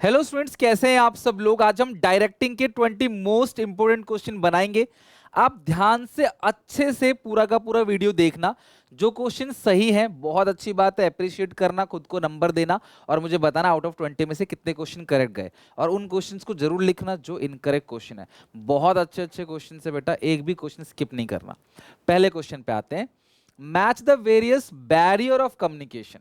Hello students, कैसे हैं आप सब लोग। आज हम डायरेक्टिंग के 20 मोस्ट इंपोर्टेंट क्वेश्चन बनाएंगे। आप ध्यान से अच्छे से पूरा का पूरा वीडियो देखना। जो क्वेश्चन सही है बहुत अच्छी बात है, अप्रिशिएट करना, खुद को नंबर देना और मुझे बताना आउट ऑफ 20 में से कितने क्वेश्चन करेक्ट गए। और उन क्वेश्चंस को जरूर लिखना जो इनकरेक्ट क्वेश्चन है। बहुत अच्छे अच्छे क्वेश्चन है बेटा, एक भी क्वेश्चन स्किप नहीं करना। पहले क्वेश्चन पे आते हैं। Match the various barrier of communication.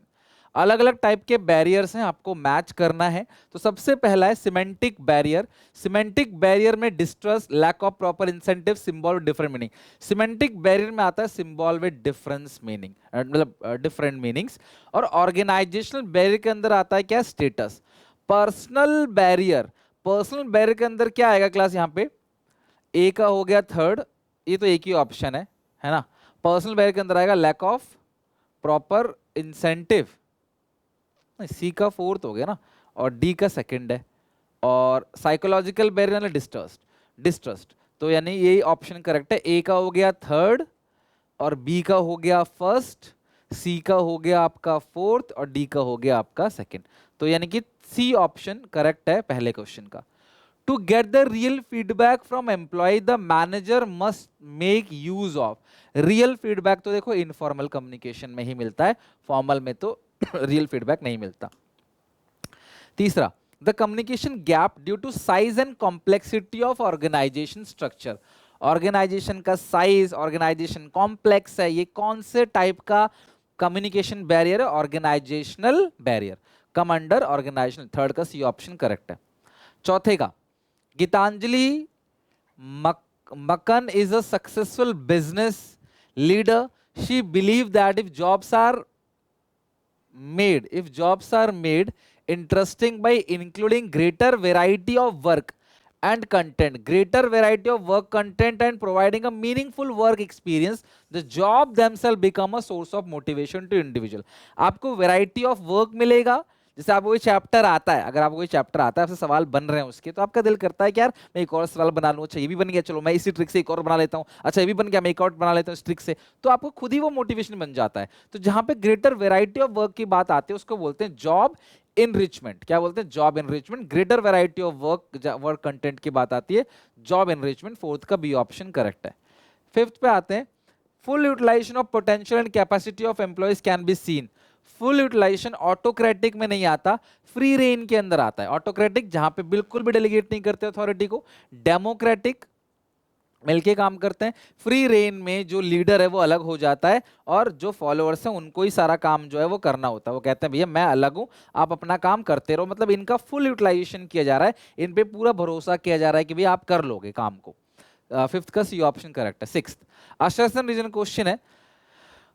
अलग अलग टाइप के बैरियर्स हैं, आपको मैच करना है। तो सबसे पहला है सिमेंटिक बैरियर। सिमेंटिक बैरियर में distrust, lack of proper incentive, symbol different meaning. Semantic barrier में आता है सिंबल विद डिफरेंस मीनिंग, मतलब डिफरेंट मीनिंग्स। और ऑर्गेनाइजेशनल बैरियर के अंदर आता है क्या, status. Personal barrier, personal barrier के अंदर क्या आएगा क्लास, यहाँ पे ए का हो गया थर्ड, ये तो एक ही ऑप्शन है ना। पर्सनल बैरियर के अंदर आएगा लैक ऑफ प्रॉपर इंसेंटिव, सी का फोर्थ हो गया ना, और डी का सेकंड है। और साइकोलॉजिकल बैरियर डिस्ट्रस्ट, डिस्ट्रस्ट तो यानी यही ऑप्शन करेक्ट है। ए का हो गया थर्ड और बी का हो गया फर्स्ट, सी का हो गया आपका फोर्थ और डी का हो गया आपका सेकंड। तो यानी कि सी ऑप्शन करेक्ट है पहले क्वेश्चन का। To get the real feedback from employee the manager must make use of. Real feedback तो देखो इनफॉर्मल कम्युनिकेशन में ही मिलता है, फॉर्मल में तो रियल फीडबैक नहीं मिलता। तीसरा, the communication gap due to size and complexity of organisation structure. Organisation का साइज, ऑर्गेनाइजेशन कॉम्प्लेक्स है, ये कौन से टाइप का कम्युनिकेशन बैरियर है, organisational barrier, come under organisational. Third का सी ऑप्शन करेक्ट है। चौथे का, Geetanjali मक्कन is a successful business leader. She believed that if jobs are made interesting by including greater variety of work and content, and providing a meaningful work experience, the job themselves become a source of motivation to individual. आपको variety of work मिलेगा। जैसे आपको कोई chapter आता है, अगर आपको कोई चैप्टर आता है, आपसे सवाल बन रहे हैं उसके, तो आपका दिल करता है कि यार मैं एक और सवाल बना लूं। अच्छा ये भी बन गया, चलो मैं इसी ट्रिक से एक और बना लेता हूं। अच्छा ये भी बन गया, मैं एक और बना लेता हूं इस ट्रिक से। तो आपको खुद ही वो मोटिवेशन बन जाता है। तो जहां पे ग्रेटर वेराइटी ऑफ वर्क की बात आती है उसको बोलते हैं जॉब इनरिचमेंट। क्या बोलते हैं, job enrichment. Greater variety of work content की बात आती है, जॉब इनरिचमेंट। फोर्थ का बी ऑप्शन करेक्ट है। फिफ्थ पे आते हैं, full utilisation of potential and capacity of employees can be seen. Full utilisation autocratic में नहीं आता, फ्री रेन के अंदर आता है। ऑटोक्रेटिक जहां पे बिल्कुल भी डेलीगेट नहीं करते अथॉरिटी को, डेमोक्रेटिक मिलके काम करते हैं। फ्री रेन में जो लीडर है वो अलग हो जाता है और जो फॉलोअर्स हैं उनको ही सारा काम जो है वो करना होता है। वो कहते हैं भैया मैं अलग हूं, आप अपना काम करते रहो। मतलब इनका फुल यूटिलाइजेशन किया जा रहा है, इन पे पूरा भरोसा किया जा रहा है कि भैया आप कर लोगे काम को। फिफ्थ का सी ऑप्शन करेक्ट है। सिक्स्थ, असर्शन रीजन क्वेश्चन है।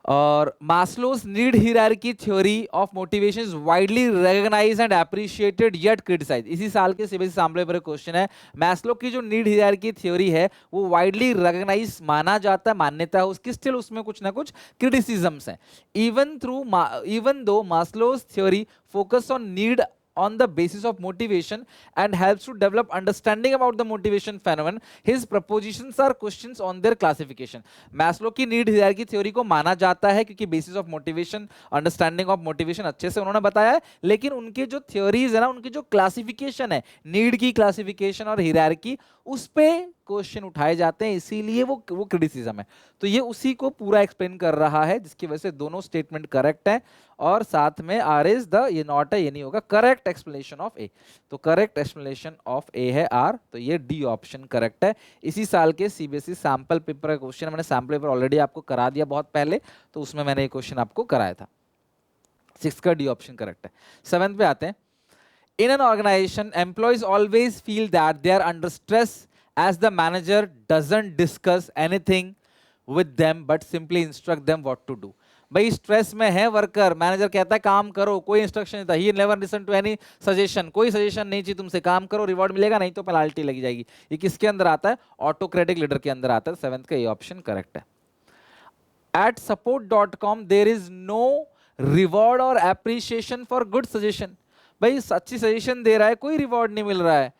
और Maslow's need hierarchy theory of motivation is widely recognised and appreciated yet criticised. इसी साल के सीबीएसई सैम्पल पेपर क्वेश्चन है। मैस्लो की जो नीड हायरार्की थ्योरी है वो वाइडली रिकॉग्नाइज माना जाता है, मान्यता है उसकी, स्टिल उसमें कुछ ना कुछ क्रिटिसिज्म्स हैं। Even though मास्लोस theory focus on need on the basis of motivation and helps to develop understanding about the motivation phenomenon, his propositions are questions on their classification. Maslow की नीड हायरार्की थ्योरी को माना जाता है क्योंकि basis of motivation, understanding of motivation अच्छे से उन्होंने बताया है, लेकिन उनके जो थ्योरीज है ना, उनकी जो क्लासिफिकेशन है, नीड की क्लासिफिकेशन और हायरार्की, उस पे क्वेश्चन उठाए जाते हैं, इसीलिए वो क्रिटिसिज्म है। तो ये उसी को पूरा एक्सप्लेन कर रहा है, जिसकी वजह से दोनों स्टेटमेंट करेक्ट है। और साथ में आर इज द, ये नॉट है, ये नहीं होगा, करेक्ट एक्सप्लेनेशन ऑफ ए। तो करेक्ट एक्सप्लेनेशन ऑफ ए है आर, तो ये डी ऑप्शन करेक्ट है। इसी साल के सीबीएसई सैंपल पेपर का क्वेश्चन, मैंने सैंपल पेपर ऑलरेडी आपको करा दिया बहुत पहले, तो उसमें मैंने ये क्वेश्चन आपको कराया था। सिक्स का डी ऑप्शन करेक्ट है। सेवेंथ पे आते हैं, in an organization employees always feel that they are under stress as the manager doesn't discuss anything with them but simply instruct them what to do. भाई stress में है worker, manager कहता है काम करो, कोई इंस्ट्रक्शन नहीं था, he never listen to any suggestion, कोई सजेशन नहीं चाहिए तुमसे, काम करो, रिवॉर्ड मिलेगा, नहीं तो पेनाल्टी लगी जाएगी। ये किसके अंदर आता है, ऑटोक्रेटिक लीडर के अंदर आता है। सेवेंथ का ये ऑप्शन करेक्ट है। At support.com there is no reward or appreciation for good suggestion। भाई अच्छी सजेशन दे रहा है, कोई रिवॉर्ड नहीं मिल रहा है।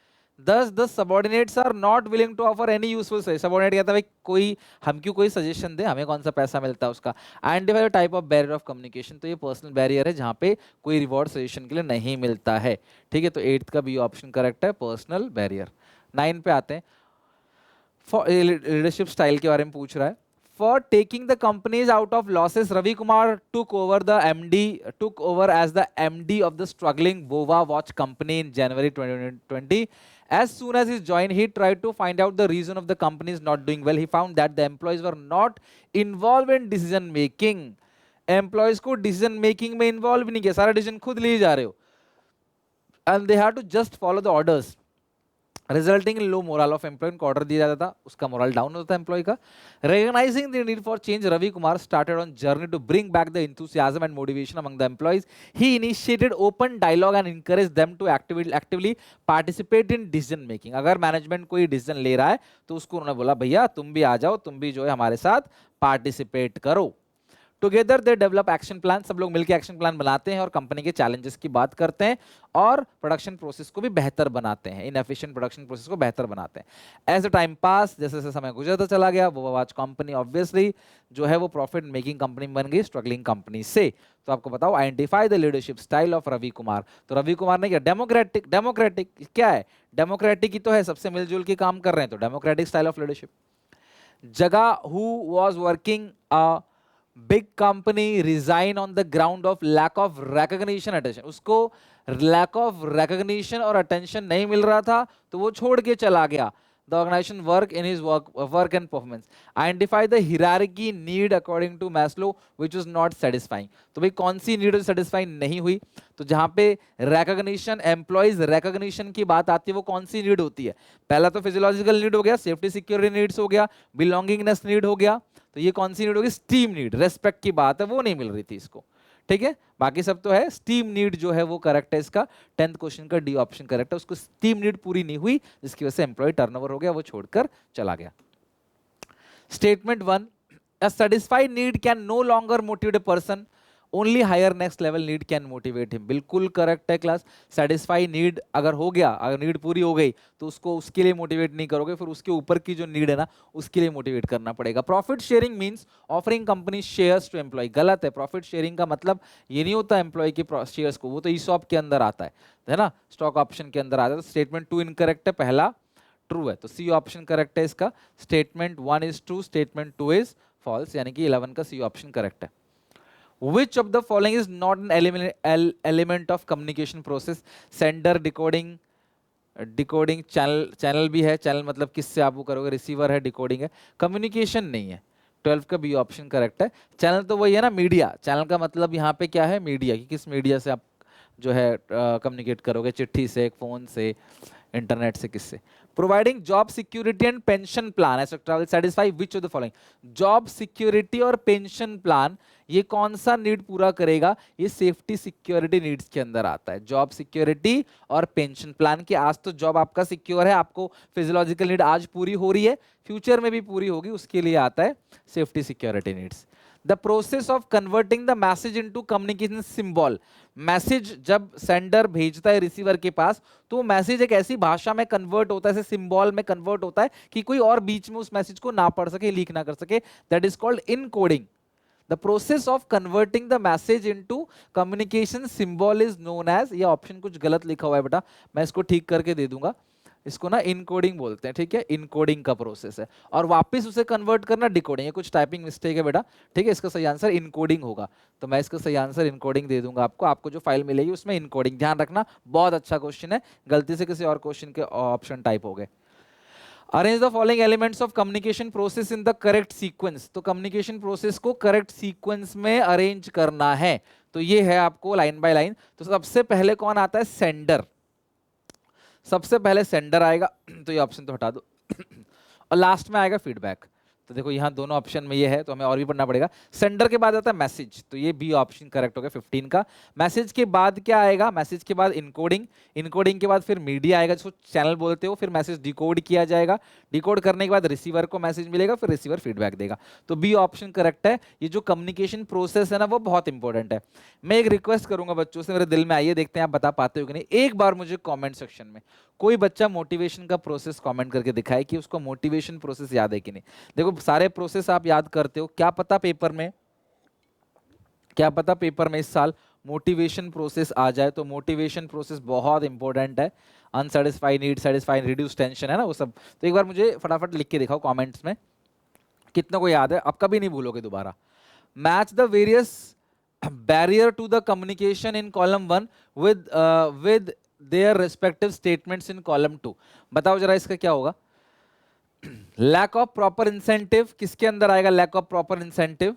Thus the subordinates are not willing to offer any useful suggestion. Subordinate कहता है भाई कोई हम क्यों कोई सजेशन दे, हमें कौन सा पैसा मिलता है उसका. Identify the type of barrier of communication. तो ये पर्सनल बैरियर है जहाँ पे कोई रिवॉर्ड सजेशन के लिए नहीं मिलता है. ठीक है, तो 8th का बी ऑप्शन करेक्ट है, पर्सनल बैरियर. 9 पे आते हैं. लीडरशिप स्टाइल के बारे में पूछ रहा है. For taking the companies out of losses, Ravi Kumar took over as the MD of the struggling Bova watch company in January 2020. As soon as he joined, he tried to find out the reason of the companies not doing well. He found that the employees were not involved in decision making. Employees को decision making में involve नहीं किया, सारा decision खुद लिए जा रहे हो. And they had to just follow the orders. Resulting in low morale of employee को ऑर्डर दिया जाता था, उसका मोरल डाउन होता था एम्प्लॉय का. Recognising the need for change, Ravi Kumar started on journey to bring back the enthusiasm and motivation among the employees. He initiated open dialogue and encourage them to actively participate in decision making. अगर management कोई decision ले रहा है तो उसको उन्होंने बोला भैया तुम भी आ जाओ, तुम भी जो है हमारे साथ पार्टिसिपेट करो. Together they develop action plan, सब लोग मिलकर एक्शन प्लान बनाते हैं और कंपनी के चैलेंजेस की बात करते हैं और प्रोडक्शन प्रोसेस को भी बेहतर बनाते हैं, इनएफिशिएंट प्रोडक्शन प्रोसेस को बेहतर बनाते हैं. एज अ टाइम पास, जैसे जैसे समय गुजरता चला गया, वो वॉच कंपनी ऑब्वियसली जो है वो प्रॉफिट मेकिंग कंपनी बन गई स्ट्रगलिंग कंपनी से. तो आपको बताओ identify the leadership style of Ravi Kumar. तो रवि कुमार ने क्या, डेमोक्रेटिक क्या है, डेमोक्रेटिक ही तो है, सबसे मिलजुल के काम कर रहे हैं, तो डेमोक्रेटिक स्टाइल ऑफ लीडरशिप. जगह who was working a big company resign on the ground of lack of recognition attention. उसको लैक ऑफ रिकॉग्निशन और अटेंशन नहीं मिल रहा था तो वो छोड़ के चला गया. The organisation work in his work and performance. Identify the hierarchy need according to Maslow which is not satisfying. तो भाई कौन सी नीड सेटिस्फाई नहीं हुई, तो जहां पे रिकॉग्निशन, एम्प्लॉइज रिकॉग्निशन की बात आती है वो कौन सी नीड होती है. पहला तो फिजियोलॉजिकल नीड हो गया, सेफ्टी सिक्योरिटी नीड्स हो गया, बिलोंगिंगनेस नीड हो गया. तो ये कौन सी नीड होगी, स्टीम नीड, रेस्पेक्ट की बात है, वो नहीं मिल रही थी इसको. ठीक है, बाकी सब तो है. स्टीम नीड जो है वो करेक्ट है इसका. 10th क्वेश्चन का डी ऑप्शन करेक्ट है. उसको स्टीम नीड पूरी नहीं हुई जिसकी वजह से एम्प्लॉय टर्नओवर हो गया, वो छोड़कर चला गया. Statement 1, a satisfied need can no longer motivate a person, only higher next level need can motivate him. बिल्कुल करेक्ट है क्लास. सेटिस्फाई नीड अगर हो गया, अगर नीड पूरी हो गई तो उसको उसके लिए मोटिवेट नहीं करोगे, फिर उसके ऊपर की जो नीड है ना उसके लिए मोटिवेट करना पड़ेगा. Profit sharing means offering company shares to employee. गलत है. प्रॉफिट शेयरिंग का मतलब ये नहीं होता एम्प्लॉय के शेयर्स को, वो तो ईसॉप के अंदर आता है ना, स्टॉक ऑप्शन के अंदर आता है. तो स्टेटमेंट 2 इनकरेक्ट है, पहला ट्रू है, तो सी ऑप्शन करेक्ट है इसका. Statement 1 is true, statement 2 is false, यानी कि 11 का सी ऑप्शन करेक्ट है. Which of the following is not an element of communication process? Sender, decoding channel भी है, चैनल मतलब किससे आप वो करोगे, रिसीवर है, डिकोडिंग है, कम्युनिकेशन नहीं है. 12 का बी ऑप्शन करेक्ट है. चैनल तो वही है ना, मीडिया. चैनल का मतलब यहाँ पे क्या है, मीडिया, कि किस मीडिया से आप जो है कम्युनिकेट करोगे, चिट्ठी से, फोन से, इंटरनेट से, किससे. Providing job security and pension plan etcetera will satisfy which of the following. Job security और पेंशन प्लान ये कौन सा नीड पूरा करेगा, ये सेफ्टी सिक्योरिटी नीड्स के अंदर आता है. जॉब सिक्योरिटी और पेंशन प्लान की, आज तो जॉब आपका सिक्योर है, आपको फिजियोलॉजिकल नीड आज पूरी हो रही है, फ्यूचर में भी पूरी होगी, उसके लिए आता है safety security needs. The process of converting the message into communication symbol. Message जब सेंडर भेजता है रिसीवर के पास तो मैसेज एक ऐसी भाषा में कन्वर्ट होता है, ऐसे सिंबल में कन्वर्ट होता है कि कोई और बीच में उस मैसेज को ना पढ़ सके, लीक ना कर सके. That is called encoding. The process of converting the message into communication symbol is known as, ये ऑप्शन कुछ गलत लिखा हुआ है बेटा, मैं इसको ठीक करके दे दूंगा. इसको ना इनकोडिंग बोलते हैं. ठीक है, इनकोडिंग का प्रोसेस है, और वापस उसे कन्वर्ट करना डिकोडिंग. ये कुछ टाइपिंग मिस्टेक है बेटा. ठीक है, इसका सही आंसर इनकोडिंग होगा, तो मैं इसका सही आंसर इनकोडिंग दे दूंगा आपको. आपको जो फाइल मिलेगी उसमें इनकोडिंग, ध्यान रखना, बहुत अच्छा क्वेश्चन है. गलती से किसी और क्वेश्चन के ऑप्शन टाइप हो गए. Arrange the following elements of communication process in the correct sequence. तो कम्युनिकेशन प्रोसेस को करेक्ट सीक्वेंस में अरेंज करना है, तो ये है आपको लाइन बाय लाइन. तो सबसे पहले कौन आता है, सेंडर. सबसे पहले सेंडर आएगा, तो ये ऑप्शन तो हटा दो और लास्ट में आएगा फीडबैक. तो देखो यहाँ दोनों ऑप्शन में ये है, तो हमें और भी पढ़ना पड़ेगा. सेंडर के बाद आता है मैसेज, तो ये बी ऑप्शन करेक्ट हो गया 15 का. मैसेज के बाद क्या आएगा, मैसेज के बाद इनकोडिंग, इनकोडिंग के बाद फिर मीडिया आएगा जिसको चैनल बोलते हो, फिर मैसेज डिकोड किया जाएगा, डिकोड करने के बाद रिसीवर को मैसेज मिलेगा, फिर रिसीवर फीडबैक देगा. तो बी ऑप्शन करेक्ट है. ये जो कम्युनिकेशन प्रोसेस है ना वो बहुत इंपॉर्टेंट है. मैं एक रिक्वेस्ट करूंगा बच्चों से, मेरे दिल में आइए, देखते हैं आप बता पाते हो कि नहीं. एक बार मुझे कॉमेंट सेक्शन में कोई बच्चा मोटिवेशन का प्रोसेस कमेंट करके दिखाए कि उसको मोटिवेशन प्रोसेस याद है कि नहीं। देखो सारे प्रोसेस आप याद करते हो, क्या पता पेपर में, क्या पता पेपर में इस साल मोटिवेशन प्रोसेस आ जाए। तो मोटिवेशन प्रोसेस बहुत इंपॉर्टेंट है। Unsatisfied, need satisfied, reduce tension, है ना वो सब। तो एक बार मुझे फटाफट लिख के दिखाओ कमेंट्स में कितना को याद है, आप कभी नहीं भूलोगे दोबारा। Match the various barrier to the communication in column 1 with their respective statements in column 2। बताओ जरा इसका क्या होगा। लैक ऑफ प्रॉपर इंसेंटिव किसके अंदर आएगा, lack of proper incentive.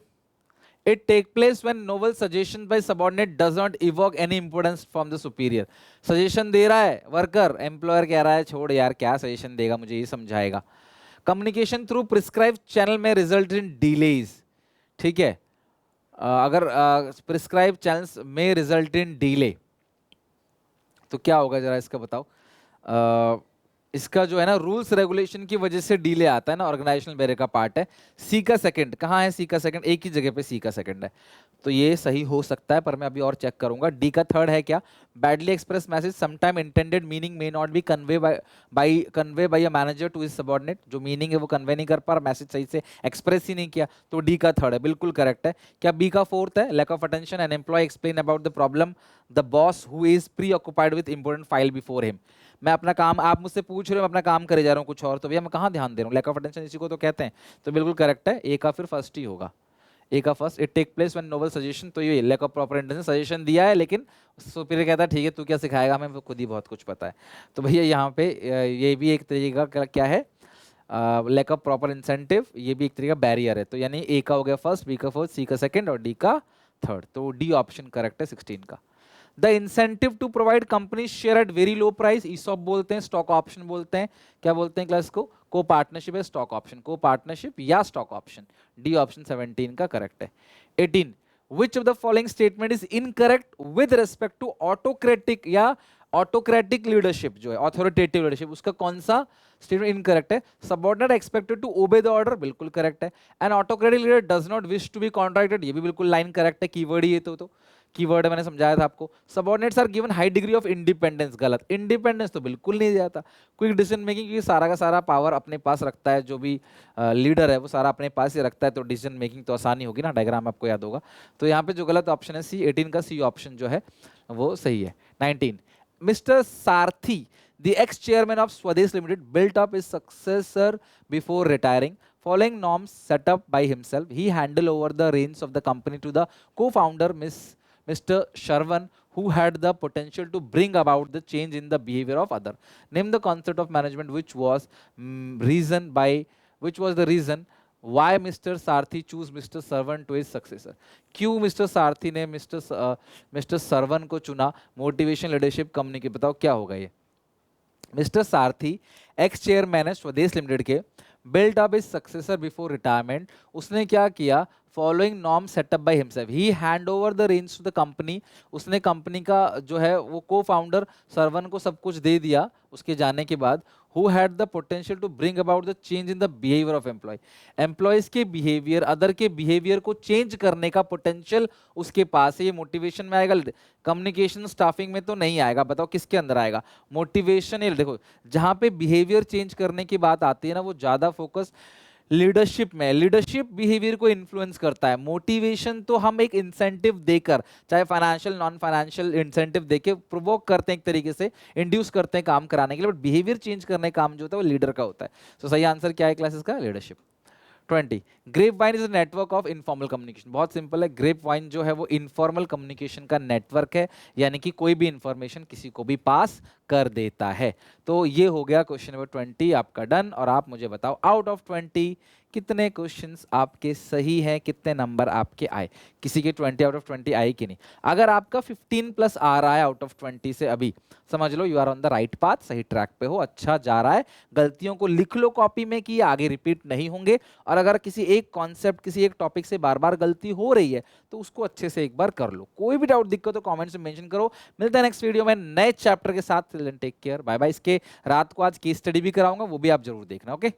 It take place when novel suggestion by subordinate does not evoke any importance from the superior। Suggestion दे रहा है वर्कर, एम्प्लॉयर कह रहा है छोड़ यार क्या सजेशन देगा, मुझे ये समझाएगा। कम्युनिकेशन थ्रू प्रिस्क्राइब चैनल में रिजल्ट इन डिलेज, ठीक है। अगर प्रिस्क्राइब चैनल्स में रिजल्ट इन डिले तो क्या होगा जरा इसका बताओ। इसका जो है ना रूल्स रेगुलेशन की वजह से डिले आता है ना, ऑर्गेनाइजेशनल बैरियर का पार्ट है। सी का सेकंड कहाँ है, सी का सेकंड एक ही जगह पे सी का सेकंड है, तो ये सही हो सकता है पर मैं अभी और चेक करूंगा। डी का थर्ड है क्या, badly express message sometime intended meaning may not be convey by a manager to his subordinate. जो मीनिंग है वो कन्वे नहीं कर पा रहा, मैसेज सही से एक्सप्रेस ही नहीं किया, तो डी का थर्ड है, बिल्कुल करेक्ट है। क्या बी का फोर्थ है, lack of attention, an employee explain about the problem the boss who is preoccupied with important file before him. मैं अपना काम, आप मुझसे पूछ रहे हो मैं अपना काम करे जा रहा हूँ कुछ और, तो भैया मैं कहाँ ध्यान दे रहा हूँ, लैक ऑफ अटेंशन इसी को तो कहते हैं। तो बिल्कुल करेक्ट है, ए का फिर फर्स्ट ही होगा, ए का first. It take place when novel suggestion, तो ये lack of proper intention, suggestion दिया है लेकिन सुपीरियर कहता है ठीक है तू क्या सिखाएगा हमें, खुद ही बहुत कुछ पता है। तो भैया यहाँ पे ये भी एक तरीके का क्या है, लैक ऑफ प्रॉपर इंसेंटिव, ये भी एक तरीका बैरियर है। तो यानी ए का हो गया फर्स्ट, बी का फोर्थ, सी का सेकंड और डी का थर्ड, तो डी ऑप्शन करेक्ट है 16 का। The incentive to provide company share at very low price, ESOP बोलते हैं, स्टॉक ऑप्शन बोलते हैं, क्या बोलते हैं क्लास को, को पार्टनरशिप है स्टॉक ऑप्शन, को पार्टनरशिप या स्टॉक ऑप्शन, डी ऑप्शन 17 का करेक्ट है। 18 which of the following statement is incorrect with respect to autocratic या ऑटोक्रेटिक लीडरशिप, जो है ऑथोरिटेटिव लीडरशिप, उसका कौन सा स्टेटमेंट इनकरेक्ट है। Subordinate expected to obey the order, बिल्कुल करेक्ट है। An autocratic leader does not wish to be contracted, ये भी बिल्कुल लाइन करेक्ट है, कीवर्ड ये तो कीवर्ड है, मैंने समझाया था आपको। Subordinates are given high degree of independence, गलत, इंडिपेंडेंस तो बिल्कुल नहीं जाता। क्विक डिसीजन मेकिंग, क्योंकि सारा का सारा पावर अपने पास रखता है, जो भी लीडर है वो सारा अपने पास ही रखता है, तो डिसीजन मेकिंग तो आसानी होगी ना, डायग्राम आपको याद होगा। तो यहाँ पे जो गलत ऑप्शन है सी, 18 का सी ऑप्शन जो है वो सही है। 19 mister Sarathi the ex-chairman of Swadesh Limited built up his successor before retiring. Following norms set up by himself, he handed over the reins of the company to the co-founder, Mr. Sharvan, who had the potential to bring about the change in the behavior of other. Name the concept of management which was the reason why Mr. Sarthi choose Mr. Sarvan to his successor. क्यों Mr. Sarthi ने Mr. Sarvan को चुना motivation leadership company के, बताओ क्या होगा ये। Mister सारथी x chairman है स्वदेश लिमिटेड के, built up his successor before retirement, उसने क्या किया, following norm set up by himself, he hand over the range to the company, उसने कंपनी का जो है वो को फाउंडर सरवन को सब कुछ दे दिया उसके जाने के बाद। Who had the potential to bring about the change in the behaviour of employ, employees के बिहेवियर, अदर के बिहेवियर को चेंज करने का पोटेंशियल उसके पास है। ये मोटिवेशन में आएगा, कम्युनिकेशन स्टाफिंग में तो नहीं आएगा, बताओ किसके अंदर आएगा, मोटिवेशन। ये देखो जहां पे बिहेवियर चेंज करने की बात आती है ना, वो ज्यादा फोकस लीडरशिप में, लीडरशिप बिहेवियर को इन्फ्लुएंस करता है। मोटिवेशन तो हम एक इंसेंटिव देकर, चाहे फाइनेंशियल नॉन फाइनेंशियल इंसेंटिव देके प्रोवोक करते हैं, एक तरीके से इंड्यूस करते हैं काम कराने के लिए, बट बिहेवियर चेंज करने का काम जो होता है वो लीडर का होता है। तो सही आंसर क्या है क्लासेस का, leadership. 20 grapevine is a network of informal communication, बहुत सिंपल है, ग्रेप वाइन जो है वो इनफॉर्मल कम्युनिकेशन का नेटवर्क है, यानी कि कोई भी इंफॉर्मेशन किसी को भी पास कर देता है। तो ये हो गया क्वेश्चन नंबर 20 आपका डन। और आप मुझे बताओ आउट ऑफ 20 कितने क्वेश्चंस आपके सही हैं, कितने नंबर आपके आए, किसी के 20 आउट ऑफ 20 आए कि नहीं। अगर आपका 15 प्लस आ रहा है आउट ऑफ 20 से, अभी समझ लो you are on the right path, सही ट्रैक पे हो, अच्छा जा रहा है। गलतियों को लिख लो कॉपी में कि आगे रिपीट नहीं होंगे, और अगर किसी एक कॉन्सेप्ट, किसी एक टॉपिक से बार बार गलती हो रही है तो उसको अच्छे से एक बार कर लो। कोई भी डाउट दिक्कत हो कॉमेंट्स में मेंशन करो। मिलता है नेक्स्ट वीडियो में नए चैप्टर के साथ, टेक केयर, बाय बाय। इसके रात को आज केस स्टडी भी कराऊंगा, वो भी आप जरूर देखना, ओके।